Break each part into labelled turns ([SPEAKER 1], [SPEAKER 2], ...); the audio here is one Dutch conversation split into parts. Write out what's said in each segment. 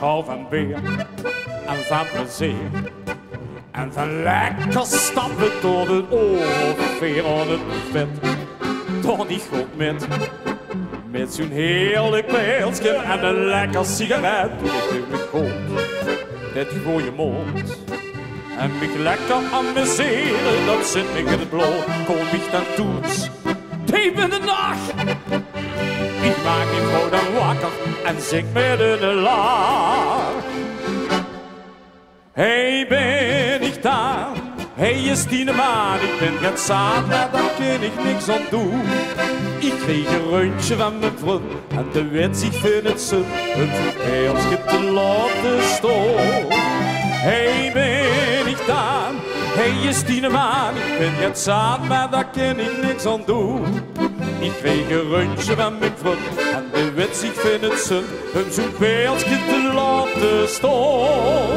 [SPEAKER 1] hou van weer en van plezier. En van lekker stappen door de oorveer aan het buffet. Toch niet goed met zo'n heerlijk beeldje en een lekker sigaret. Doe ik me goed, dit gooie mond. En mich lekker amuseren, dat zit me in het bloed. Kom ich dan toets, diep in de nacht. Ik maak die vrouw dan wakker en zing met een lach. Hey, ben ik daar? Hey, is die man? Ik ben het zaad, maar daar kan ik niks aan doen. Ik kreeg een rondje van mijn vriend en de wet zich vindt het zin een verkeersje te laten staan. Hey, ben ik daar? Hey, is die man? Ik ben het zaad, maar daar kan ik niks aan doen. Ik kreeg een rondje van mijn vriend en de wet zich vindt het zin een zo'n beeldje te laten staan.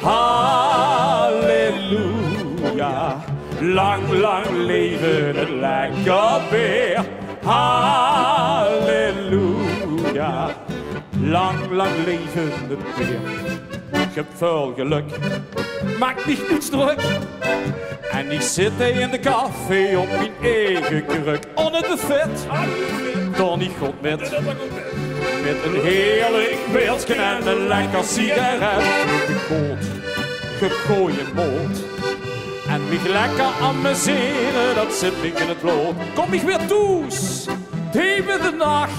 [SPEAKER 1] Halleluja, lang, lang leven het lekker weer. Halleluja, lang, lang leven het weer. Ik heb veel geluk, maak niet niets druk. En ik zit in de café op mijn eigen kruk. On het buffet, dan niet goed met een heerlijk beeldje en een lekker sigaret. Gegooid mond. En mich lekker amuseren, dat zit mich in het bloed. Kom ik weer toes, diep in de nacht.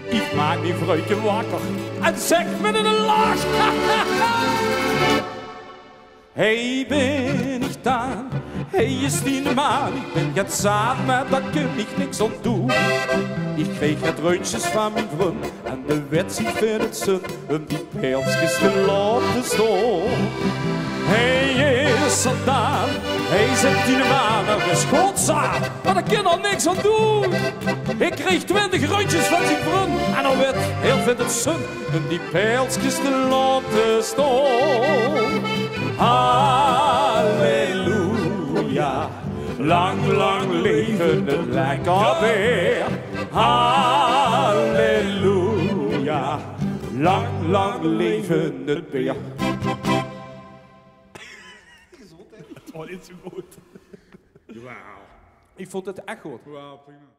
[SPEAKER 1] Ik maak die vrouwtje wakker en zeg met een lach. Hey, ben ik daar? Hey, is die man? Ik ben het zaad, maar daar kan ik niks aan doen. Ik kreeg het rondjes van mijn vriend en de wet zich vindt het zin om die beeldjes te laten staan. Hey, is er daar? Hey, zit die man? Dat is godzaad, maar daar kan er niks aan doen. Ik kreeg 20 rondjes van die vriend en de wet heel vindt het zin om die beeldjes te laten staan. Halleluja, lang, lang leven het lekker weer. Halleluja, lang, lang leven het weer.
[SPEAKER 2] Het was niet zo goed.
[SPEAKER 1] Ik vond het echt goed.
[SPEAKER 2] Wauw, prima.